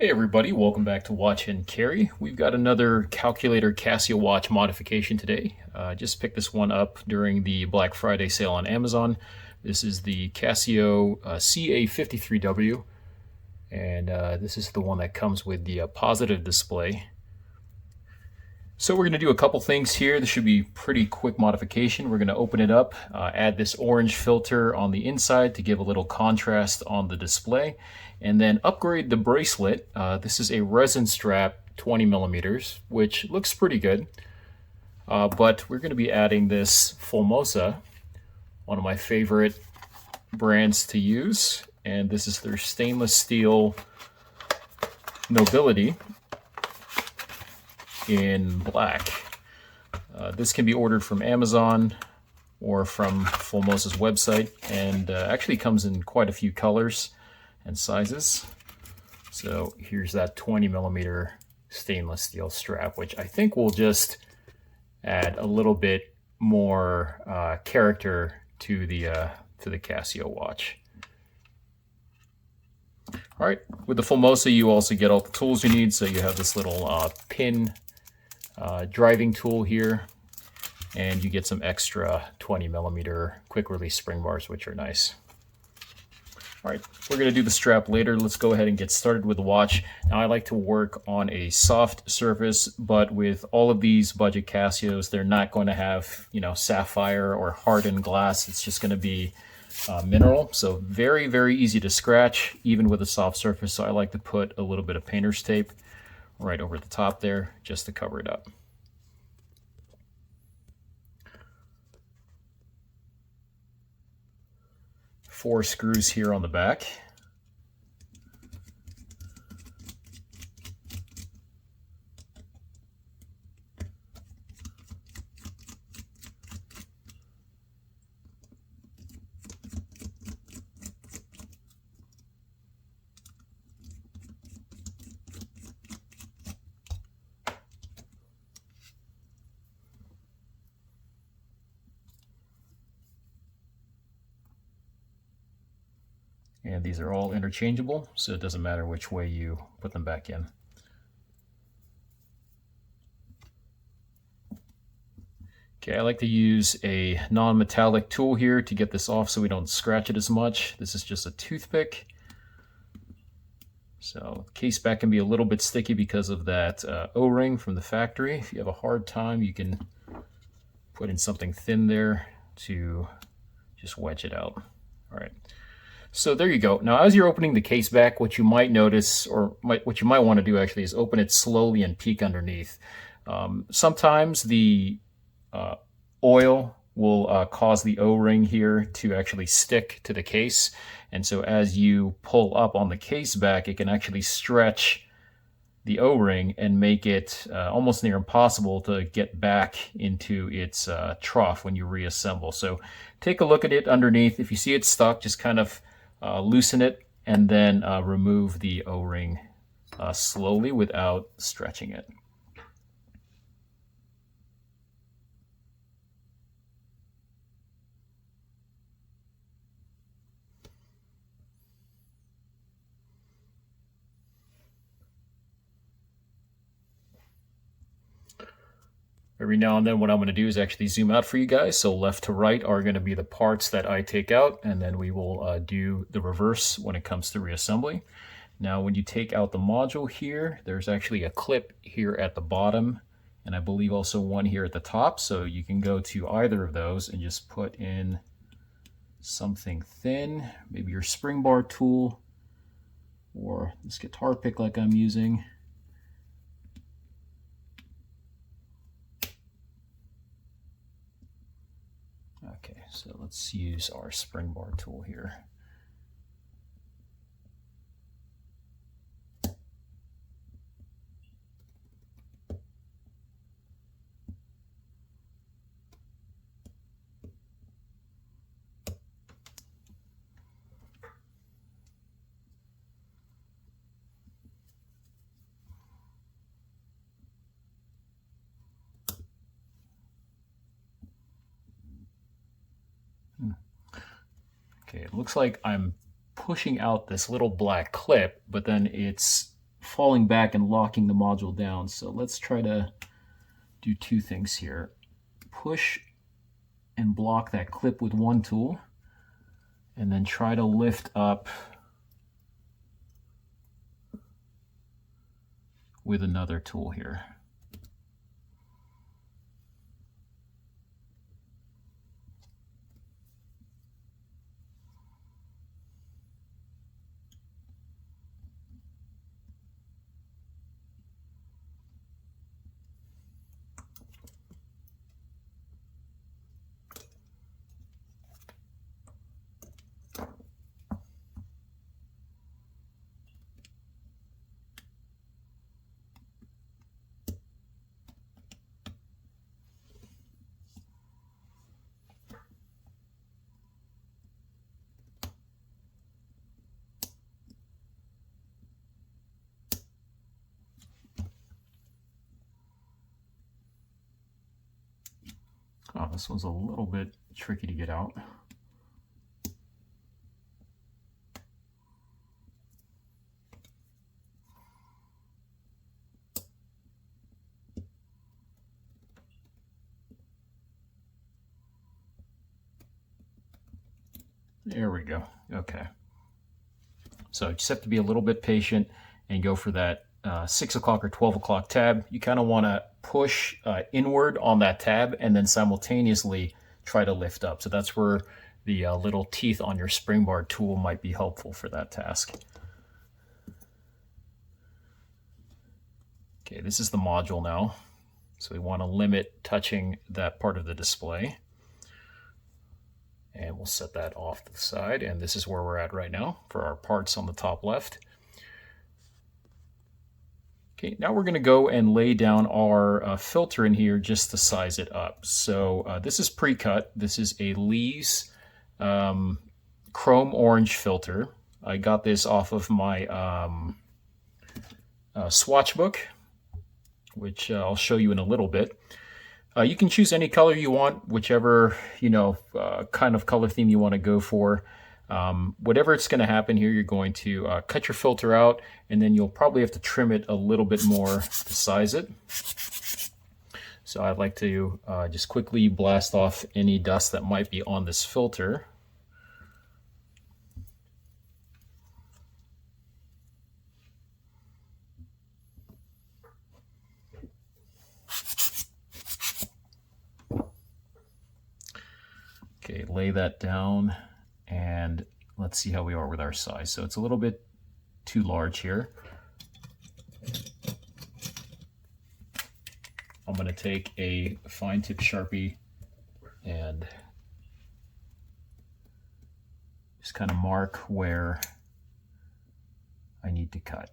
Hey everybody, welcome back to Watch and Carry. We've got another calculator Casio watch modification today. Just picked this one up during the Black Friday sale on Amazon. This is the Casio CA-53W, and this is the one that comes with the positive display. So we're going to do a couple things here. This should be pretty quick modification. We're going to open it up, add this orange filter on the inside to give a little contrast on the display, and then upgrade the bracelet. This is a resin strap, 20 millimeters, which looks pretty good. But we're going to be adding this Fullmosa, one of my favorite brands to use, and this is their stainless steel Nobility in black. This can be ordered from Amazon or from Fullmosa's website, and actually comes in quite a few colors and sizes. So here's that 20 millimeter stainless steel strap, which I think will just add a little bit more character to the Casio watch. All right, with the Fullmosa, you also get all the tools you need. So you have this little pin driving tool here, and you get some extra 20 millimeter quick release spring bars, which are nice. All right, we're going to do the strap later. Let's go ahead and get started with the watch. Now, I like to work on a soft surface, but with all of these budget Casios, they're not going to have, sapphire or hardened glass. It's just going to be mineral. So very, very easy to scratch, even with a soft surface. So I like to put a little bit of painter's tape right over the top there just to cover it up. Four screws here on the back. And these are all interchangeable, so it doesn't matter which way you put them back in. Okay, I like to use a non-metallic tool here to get this off so we don't scratch it as much. This is just a toothpick. So the case back can be a little bit sticky because of that O-ring from the factory. If you have a hard time, you can put in something thin there to just wedge it out. All right. So there you go. Now, as you're opening the case back, what you might notice, or what you might want to do actually, is open it slowly and peek underneath. Sometimes the oil will cause the O-ring here to actually stick to the case. And so as you pull up on the case back, it can actually stretch the O-ring and make it almost near impossible to get back into its trough when you reassemble. So take a look at it underneath. If you see it stuck, just kind of loosen it and then remove the O-ring slowly without stretching it. Every now and then what I'm going to do is actually zoom out for you guys. So left to right are going to be the parts that I take out, and then we will do the reverse when it comes to reassembly. Now, when you take out the module here, there's actually a clip here at the bottom, and I believe also one here at the top. So you can go to either of those and just put in something thin, maybe your spring bar tool or this guitar pick like I'm using. Okay, so let's use our spring bar tool here. Okay, it looks like I'm pushing out this little black clip, but then it's falling back and locking the module down. So let's try to do two things here. Push and block that clip with one tool, and then try to lift up with another tool here. Oh, this one's a little bit tricky to get out. There we go. Okay. So you just have to be a little bit patient and go for that 6 o'clock or 12 o'clock tab. You kind of want to push inward on that tab and then simultaneously try to lift up. So that's where the little teeth on your spring bar tool might be helpful for that task. Okay, this is the module now. So we want to limit touching that part of the display. And we'll set that off to the side. And this is where we're at right now for our parts on the top left. Okay, now we're going to go and lay down our filter in here just to size it up. So this is pre-cut. This is a Lee's chrome orange filter. I got this off of my Swatchbook, which I'll show you in a little bit. You can choose any color you want, whichever kind of color theme you want to go for. Whatever it's going to happen here, you're going to cut your filter out, and then you'll probably have to trim it a little bit more to size it. So I'd like to just quickly blast off any dust that might be on this filter. Okay, lay that down, and let's see how we are with our size. So it's a little bit too large here. I'm going to take a fine tip Sharpie and just kind of mark where I need to cut.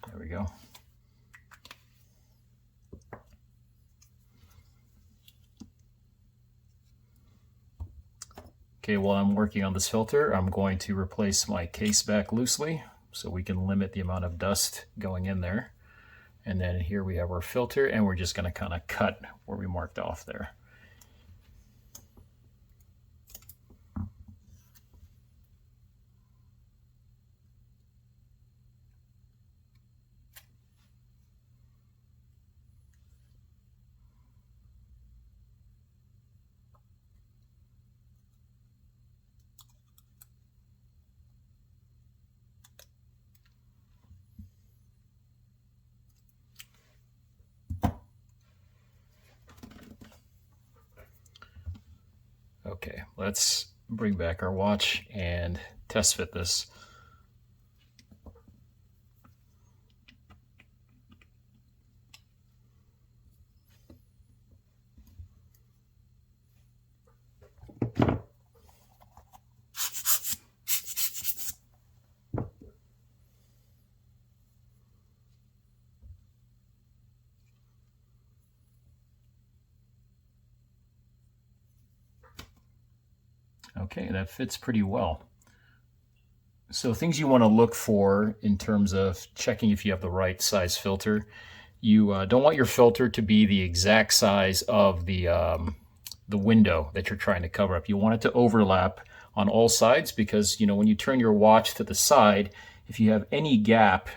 There we go. Okay, while I'm working on this filter, I'm going to replace my case back loosely so we can limit the amount of dust going in there. And then here we have our filter, and we're just going to kind of cut where we marked off there. Okay, let's bring back our watch and test fit this. Okay, that fits pretty well. So things you want to look for in terms of checking if you have the right size filter. You don't want your filter to be the exact size of the window that you're trying to cover up. You want it to overlap on all sides because, you know, when you turn your watch to the side, if you have any gap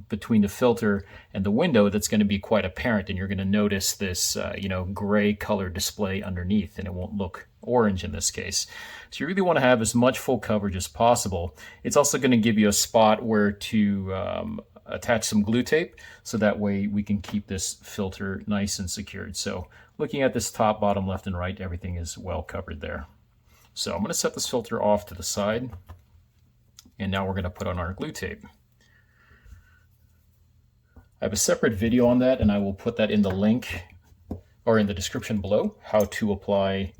between the filter and the window, that's going to be quite apparent, and you're going to notice this, you know, gray color display underneath, and it won't look orange in this case. So you really want to have as much full coverage as possible. It's also going to give you a spot where to attach some glue tape, so that way we can keep this filter nice and secured. So looking at this top, bottom, left, and right, everything is well covered there. So I'm going to set this filter off to the side, and now we're going to put on our glue tape. I have a separate video on that, and I will put that in the link or in the description below, how to apply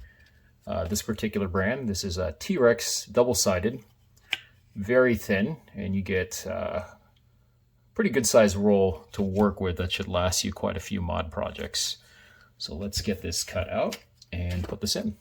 this particular brand. This is a T-Rex double-sided, very thin, and you get pretty good size roll to work with that should last you quite a few mod projects. So let's get this cut out and put this in.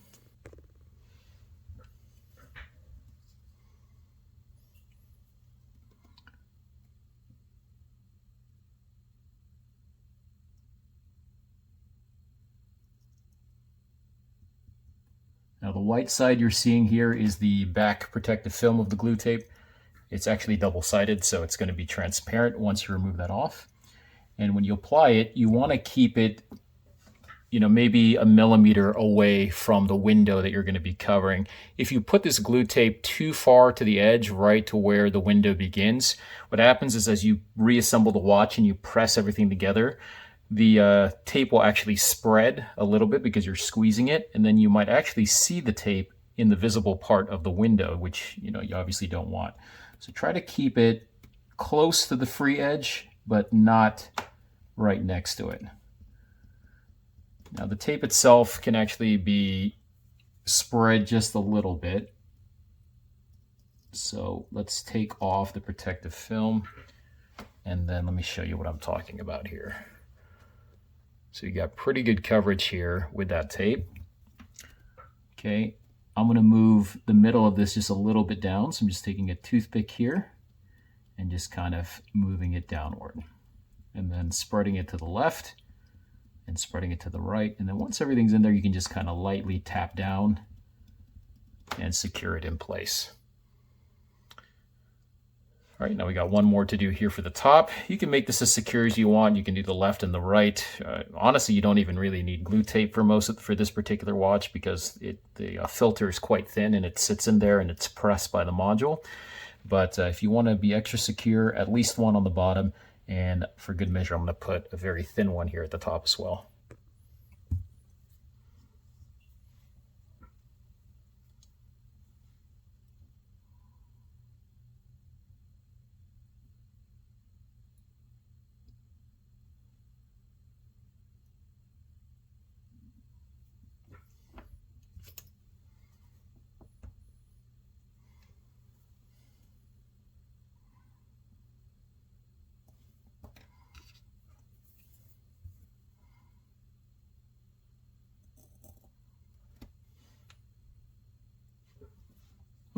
Now the white side you're seeing here is the back protective film of the glue tape. It's actually double-sided, so it's going to be transparent once you remove that off. And when you apply it, you want to keep it, you know, maybe a millimeter away from the window that you're going to be covering. If you put this glue tape too far to the edge, right to where the window begins, what happens is as you reassemble the watch and you press everything together, the tape will actually spread a little bit because you're squeezing it, and then you might actually see the tape in the visible part of the window, which, you know, you obviously don't want. So try to keep it close to the free edge, but not right next to it. Now the tape itself can actually be spread just a little bit. So let's take off the protective film, and then let me show you what I'm talking about here. So you got pretty good coverage here with that tape. Okay, I'm going to move the middle of this just a little bit down. So I'm just taking a toothpick here and just kind of moving it downward, and then spreading it to the left and spreading it to the right. And then once everything's in there, you can just kind of lightly tap down and secure it in place. All right, now we got one more to do here for the top. You can make this as secure as you want. You can do the left and the right. Honestly, you don't even really need glue tape for this particular watch because the filter is quite thin and it sits in there and it's pressed by the module. But if you want to be extra secure, at least one on the bottom. And for good measure, I'm going to put a very thin one here at the top as well.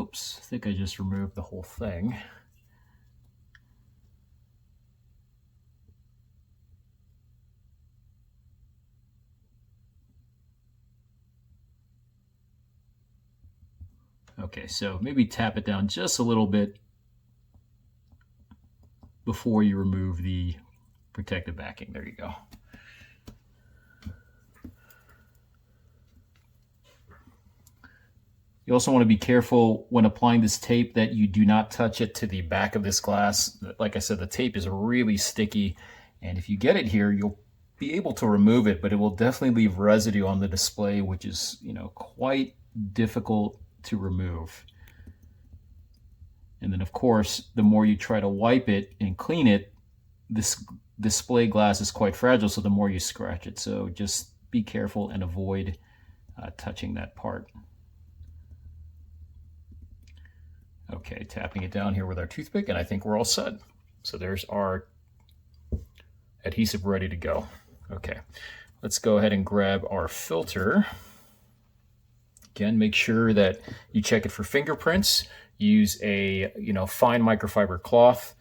Oops, I think I just removed the whole thing. Okay, so maybe tap it down just a little bit before you remove the protective backing. There you go. You also want to be careful when applying this tape that you do not touch it to the back of this glass. Like I said, the tape is really sticky, and if you get it here, you'll be able to remove it, but it will definitely leave residue on the display, which is, you know, quite difficult to remove. And then of course, the more you try to wipe it and clean it, this display glass is quite fragile, so the more you scratch it. So just be careful and avoid touching that part. Okay, tapping it down here with our toothpick, and I think we're all set. So there's our adhesive ready to go. Okay, let's go ahead and grab our filter. Again, make sure that you check it for fingerprints. Use a fine microfiber cloth,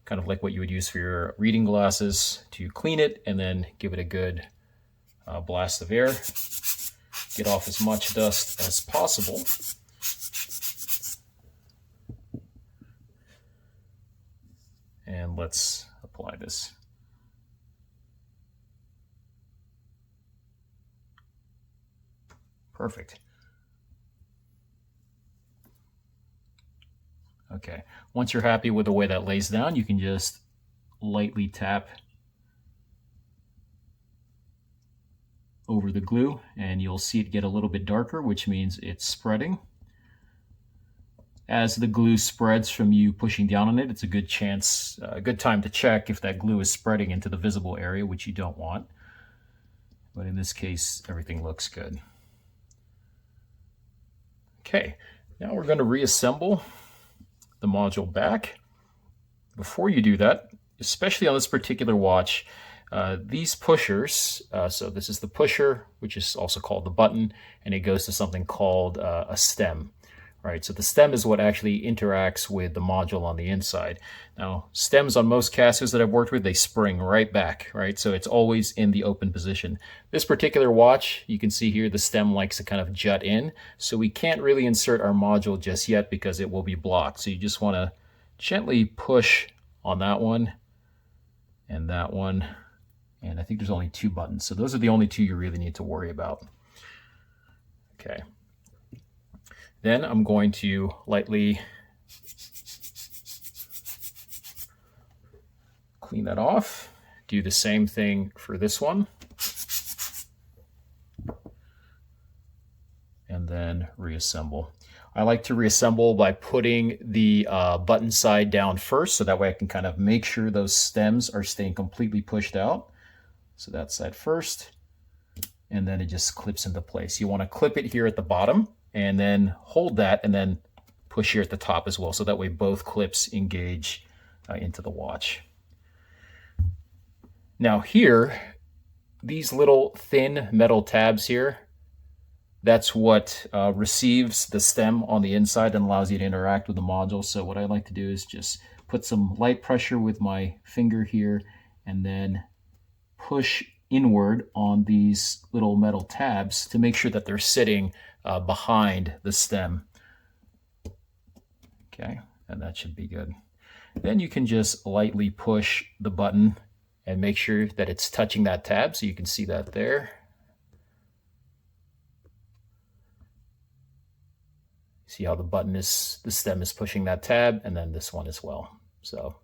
kind of like what you would use for your reading glasses, to clean it, and then give it a good blast of air. Get off as much dust as possible. And let's apply this. Perfect. Okay, once you're happy with the way that lays down, you can just lightly tap over the glue and you'll see it get a little bit darker, which means it's spreading. As the glue spreads from you pushing down on it, it's a good time to check if that glue is spreading into the visible area, which you don't want. But in this case, everything looks good. Okay, now we're going to reassemble the module back. Before you do that, especially on this particular watch, these pushers, so this is the pusher, which is also called the button, and it goes to something called a stem. Right, so the stem is what actually interacts with the module on the inside. Now, stems on most Casios that I've worked with, they spring right back, right? So it's always in the open position. This particular watch, you can see here, the stem likes to kind of jut in. So we can't really insert our module just yet because it will be blocked. So you just want to gently push on that one and that one. And I think there's only 2 buttons. So those are the only 2 you really need to worry about. Okay. Then I'm going to lightly clean that off. Do the same thing for this one. And then reassemble. I like to reassemble by putting the button side down first, so that way I can kind of make sure those stems are staying completely pushed out. So that side first, and then it just clips into place. You want to clip it here at the bottom, and then hold that and then push here at the top as well. So that way both clips engage into the watch. Now here, these little thin metal tabs here, that's what receives the stem on the inside and allows you to interact with the module. So what I like to do is just put some light pressure with my finger here and then push inward on these little metal tabs to make sure that they're sitting behind the stem. Okay, and that should be good. Then you can just lightly push the button and make sure that it's touching that tab, so you can see that there. See how the stem is pushing that tab, and then this one as well. So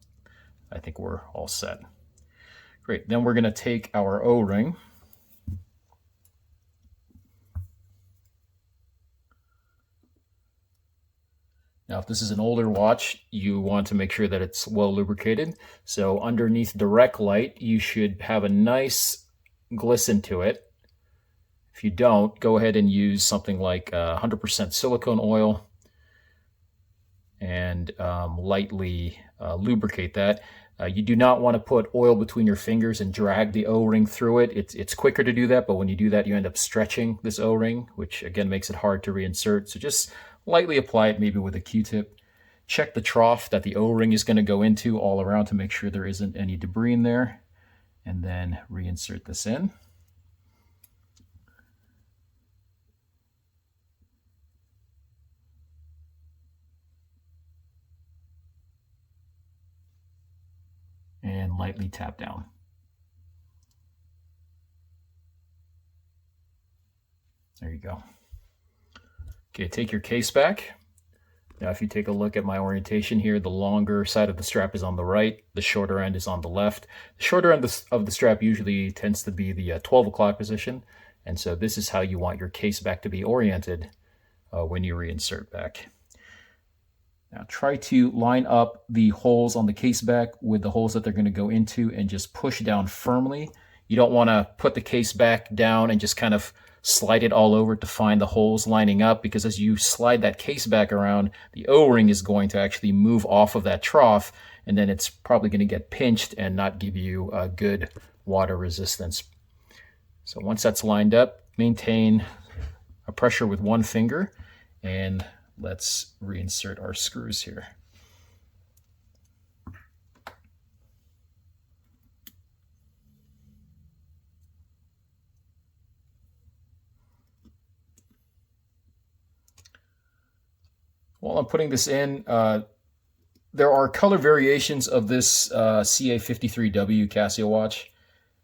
I think we're all set. Great, then we're gonna take our O-ring. Now, if this is an older watch, you want to make sure that it's well lubricated. So underneath direct light, you should have a nice glisten to it. If you don't, go ahead and use something like 100% silicone oil and lightly lubricate that. You do not want to put oil between your fingers and drag the O-ring through it. It's quicker to do that, but when you do that, you end up stretching this O-ring, which again makes it hard to reinsert. So just lightly apply it, maybe with a Q-tip. Check the trough that the O-ring is going to go into all around to make sure there isn't any debris in there, and then reinsert this in. And lightly tap down. There you go. Okay, take your case back. Now, if you take a look at my orientation here, the longer side of the strap is on the right, the shorter end is on the left. The shorter end of the strap usually tends to be the 12 o'clock position, and so this is how you want your case back to be oriented when you reinsert back. Now try to line up the holes on the case back with the holes that they're going to go into and just push down firmly. You don't want to put the case back down and just kind of slide it all over to find the holes lining up, because as you slide that case back around, the O-ring is going to actually move off of that trough, and then it's probably going to get pinched and not give you a good water resistance. So once that's lined up, maintain a pressure with one finger, and let's reinsert our screws here. While I'm putting this in, there are color variations of this CA-53W Casio watch.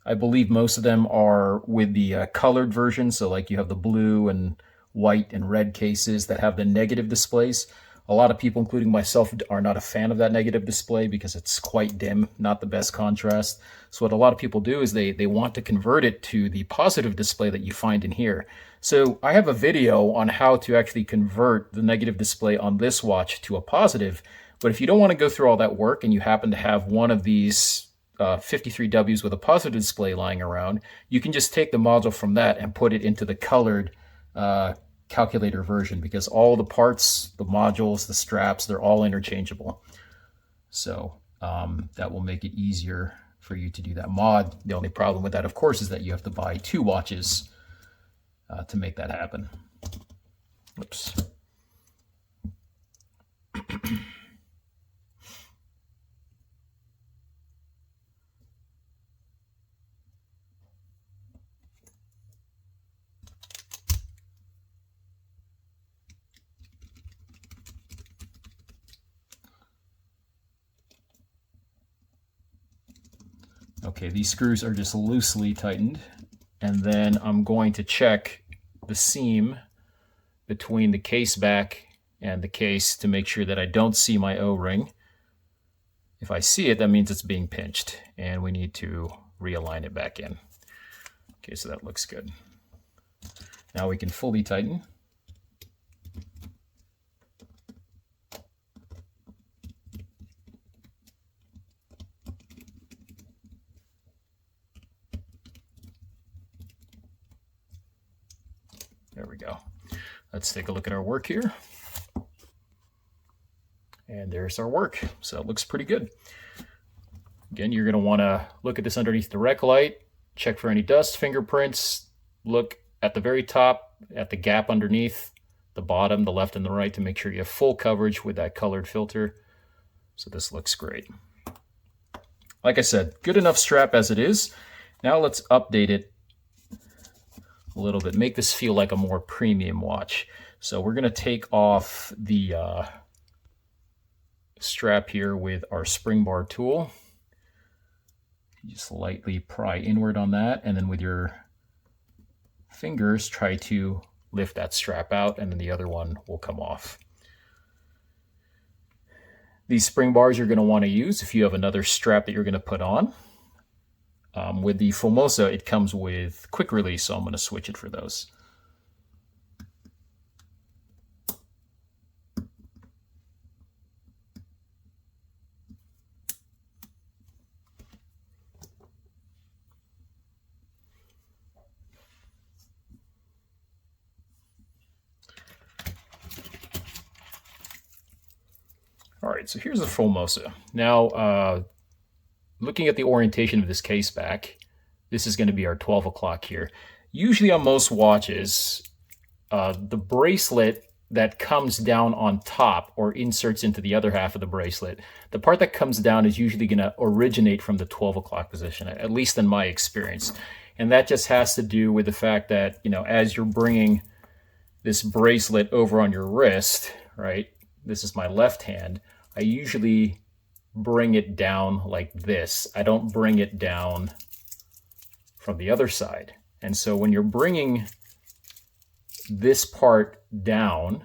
I believe most of them are with the colored version, so like you have the blue and white and red cases that have the negative displays. A lot of people, including myself, are not a fan of that negative display because it's quite dim, not the best contrast. So what a lot of people do is they want to convert it to the positive display that you find in here. So I have a video on how to actually convert the negative display on this watch to a positive. But if you don't want to go through all that work and you happen to have one of these 53Ws with a positive display lying around, you can just take the module from that and put it into the colored calculator version, because all the parts, the modules, the straps, they're all interchangeable. So that will make it easier for you to do that mod. The only problem with that, of course, is that you have to buy two watches to make that happen. Oops. Okay, these screws are just loosely tightened, and then I'm going to check the seam between the case back and the case to make sure that I don't see my O-ring. If I see it, that means it's being pinched, and we need to realign it back in. Okay, so that looks good. Now we can fully tighten. There we go. Let's take a look at our work here. And there's our work. So it looks pretty good. Again, you're going to want to look at this underneath the rec light, check for any dust, fingerprints, look at the very top, at the gap underneath, the bottom, the left and the right, to make sure you have full coverage with that colored filter. So this looks great. Like I said, good enough strap as it is. Now let's update it a little bit, make this feel like a more premium watch. So we're going to take off the strap here with our spring bar tool. Just lightly pry inward on that, and then with your fingers try to lift that strap out, and then the other one will come off. These spring bars you're going to want to use if you have another strap that you're going to put on. With the Fullmosa, it comes with quick release, so I'm going to switch it for those. All right, so here's the Fullmosa. Now, looking at the orientation of this case back, this is going to be our 12 o'clock here. Usually on most watches, the bracelet that comes down on top or inserts into the other half of the bracelet, the part that comes down is usually going to originate from the 12 o'clock position, at least in my experience. And that just has to do with the fact that, you know, as you're bringing this bracelet over on your wrist, right? This is my left hand. I usually bring it down like this. I don't bring it down from the other side. And so when you're bringing this part down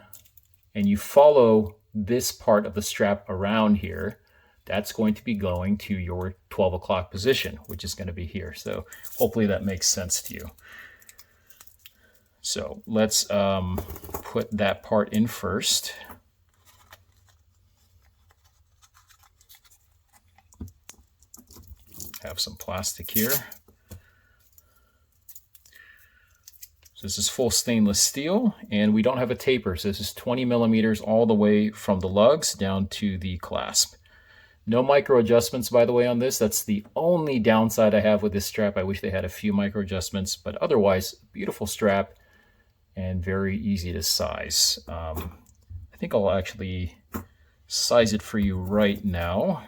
and you follow this part of the strap around here, that's going to be going to your 12 o'clock position, which is going to be here. So hopefully that makes sense to you. So let's put that part in first. Have some plastic here. So this is full stainless steel, and we don't have a taper. So this is 20 millimeters all the way from the lugs down to the clasp. No micro adjustments, by the way, on this. That's the only downside I have with this strap. I wish they had a few micro adjustments, but otherwise, beautiful strap and very easy to size. I think I'll actually size it for you right now,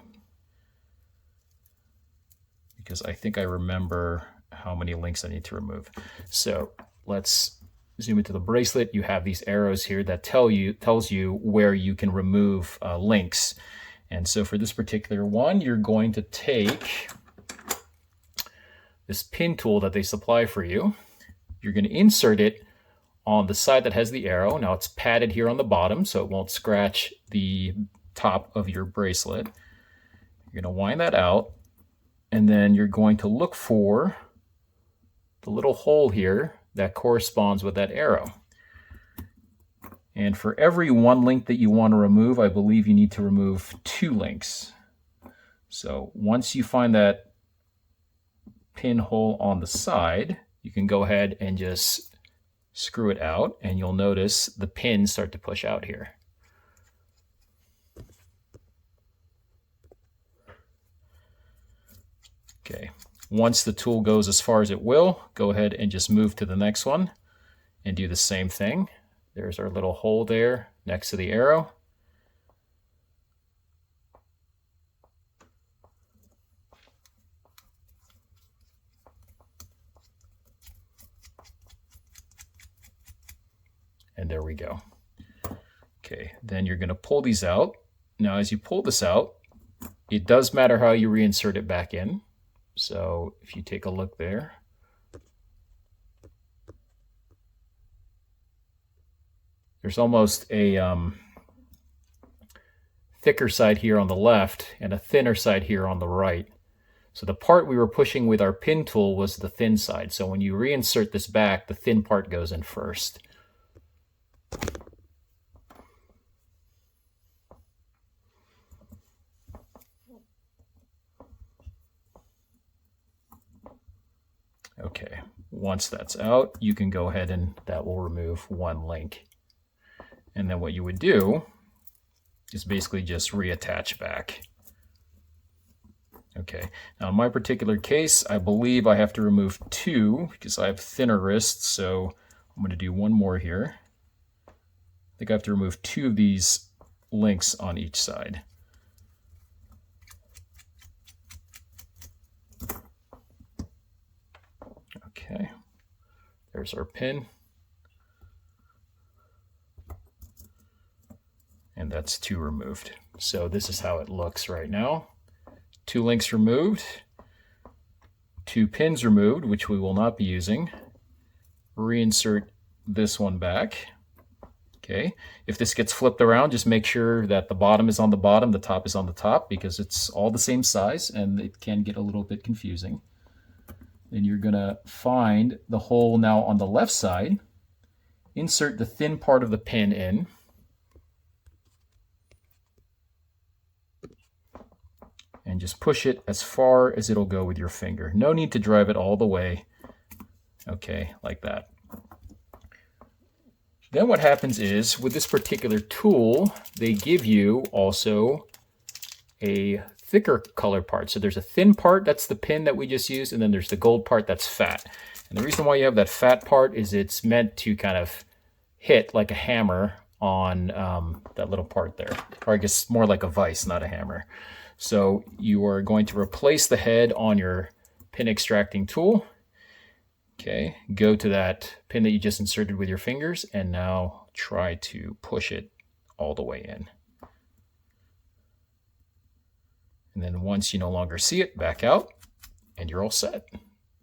because I think I remember how many links I need to remove. So let's zoom into the bracelet. You have these arrows here that tells you where you can remove links. And so for this particular one, you're going to take this pin tool that they supply for you. You're going to insert it on the side that has the arrow. Now it's padded here on the bottom, so it won't scratch the top of your bracelet. You're going to wind that out, and then you're going to look for the little hole here that corresponds with that arrow. And for every one link that you want to remove, I believe you need to remove 2 links. So once you find that pinhole on the side, you can go ahead and just screw it out, and you'll notice the pins start to push out here. Okay, once the tool goes as far as it will, go ahead and just move to the next one and do the same thing. There's our little hole there next to the arrow. And there we go. Okay, then you're going to pull these out. Now, as you pull this out, it does matter how you reinsert it back in. So if you take a look there, there's almost a thicker side here on the left and a thinner side here on the right. So the part we were pushing with our pin tool was the thin side. So when you reinsert this back, the thin part goes in first. Okay, once that's out, you can go ahead and that will remove 1 link. And then what you would do is basically just reattach back. Okay, now in my particular case, I believe I have to remove 2 because I have thinner wrists, so I'm going to do 1 more here. I think I have to remove 2 of these links on each side. Okay, there's our pin. And that's 2 removed. So this is how it looks right now. 2 links removed, 2 pins removed, which we will not be using. Reinsert this one back. Okay, if this gets flipped around, just make sure that the bottom is on the bottom, the top is on the top, because it's all the same size and it can get a little bit confusing. Then you're gonna find the hole now on the left side, insert the thin part of the pin in, and just push it as far as it'll go with your finger. No need to drive it all the way. Okay, like that. Then what happens is, with this particular tool, they give you also a thicker color part. So there's a thin part, that's the pin that we just used, and then there's the gold part that's fat. And the reason why you have that fat part is it's meant to kind of hit like a hammer on that little part there. Or I guess more like a vise, not a hammer. So you are going to replace the head on your pin extracting tool. Okay, go to that pin that you just inserted with your fingers and now try to push it all the way in. And then once you no longer see it, back out and you're all set.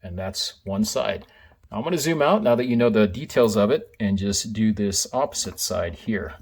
And that's one side. Now I'm going to zoom out now that you know the details of it and just do this opposite side here.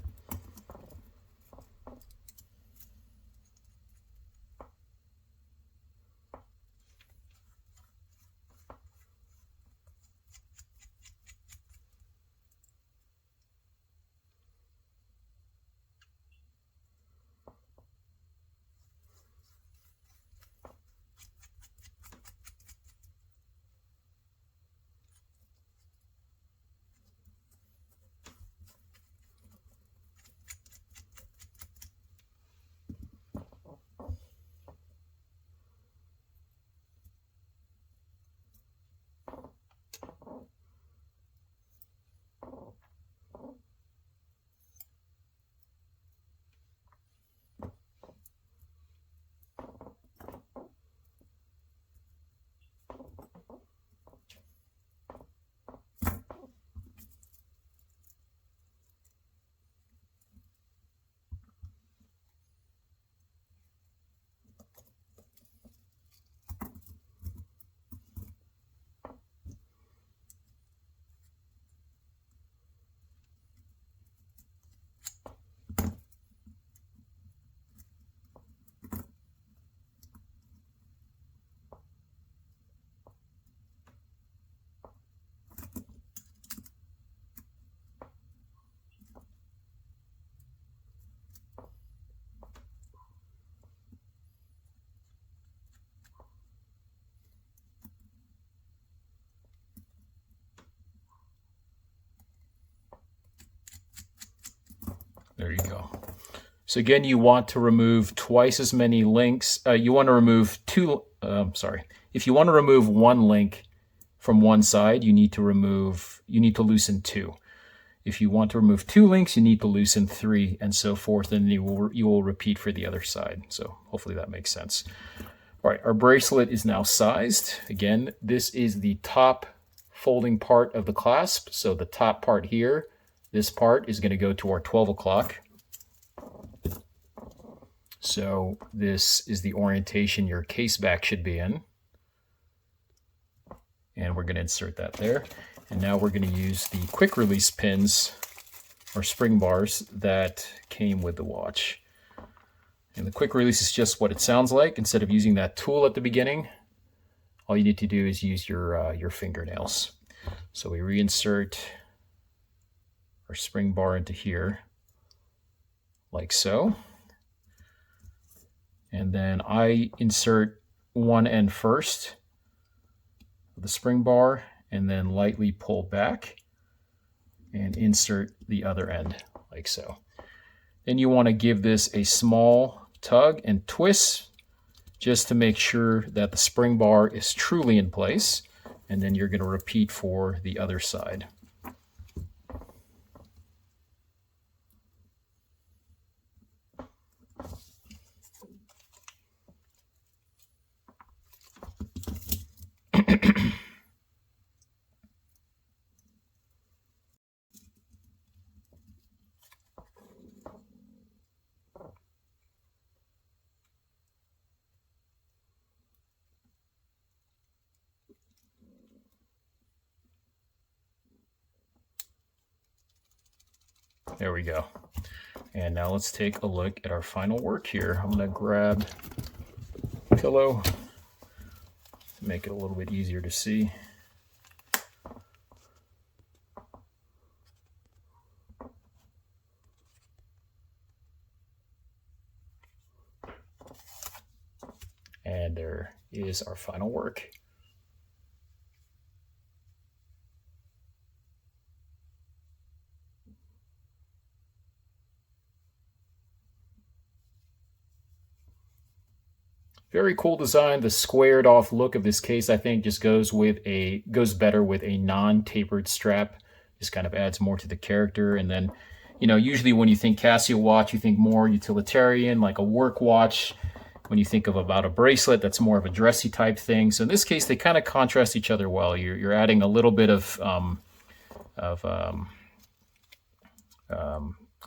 So again, you want to remove twice as many links. You want to remove if you want to remove one link from one side, you need to loosen 2. If you want to remove 2 links, you need to loosen 3, and so forth, and you will repeat for the other side. So hopefully that makes sense. All right, our bracelet is now sized. Again, this is the top folding part of the clasp. So the top part here, this part is going to go to our 12 o'clock. So this is the orientation your case back should be in. And we're going to insert that there. And now we're going to use the quick release pins or spring bars that came with the watch. And the quick release is just what it sounds like. Instead of using that tool at the beginning, all you need to do is use your fingernails. So we reinsert our spring bar into here, like so. And then I insert one end first of the spring bar and then lightly pull back and insert the other end, like so. Then you want to give this a small tug and twist just to make sure that the spring bar is truly in place. And then you're going to repeat for the other side. There we go. And now let's take a look at our final work here. I'm going to grab a pillow to make it a little bit easier to see. And there is our final work. Very cool design. The squared off look of this case, I think, just goes better with a non-tapered strap. Just kind of adds more to the character. And then, you know, usually when you think Casio watch, you think more utilitarian, like a work watch. When you think of about a bracelet, that's more of a dressy type thing. So in this case, they kind of contrast each other well. You're adding a little bit of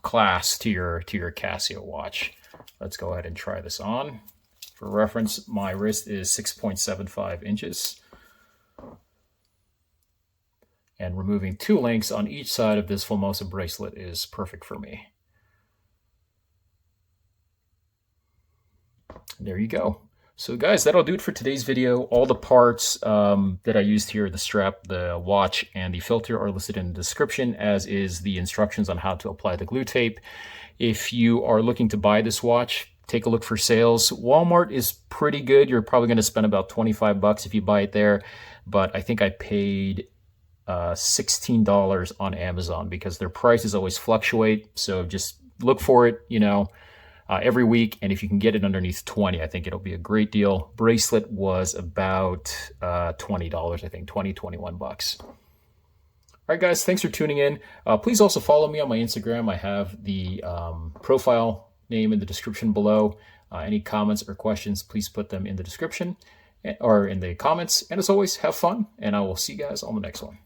class to your Casio watch. Let's go ahead and try this on. For reference, my wrist is 6.75 inches. And removing 2 links on each side of this Fullmosa bracelet is perfect for me. There you go. So guys, that'll do it for today's video. All the parts that I used here, the strap, the watch, and the filter are listed in the description, as is the instructions on how to apply the glue tape. If you are looking to buy this watch, take a look for sales. Walmart is pretty good. You're probably going to spend about 25 bucks if you buy it there. But I think I paid $16 on Amazon because their prices always fluctuate. So just look for it, you know, every week. And if you can get it underneath 20, I think it'll be a great deal. Bracelet was about $20, I think, 20, 21 bucks. All right, guys, thanks for tuning in. Please also follow me on my Instagram. I have the profile name in the description below. Any comments or questions, please put them in the description or in the comments. And as always, have fun, and I will see you guys on the next one.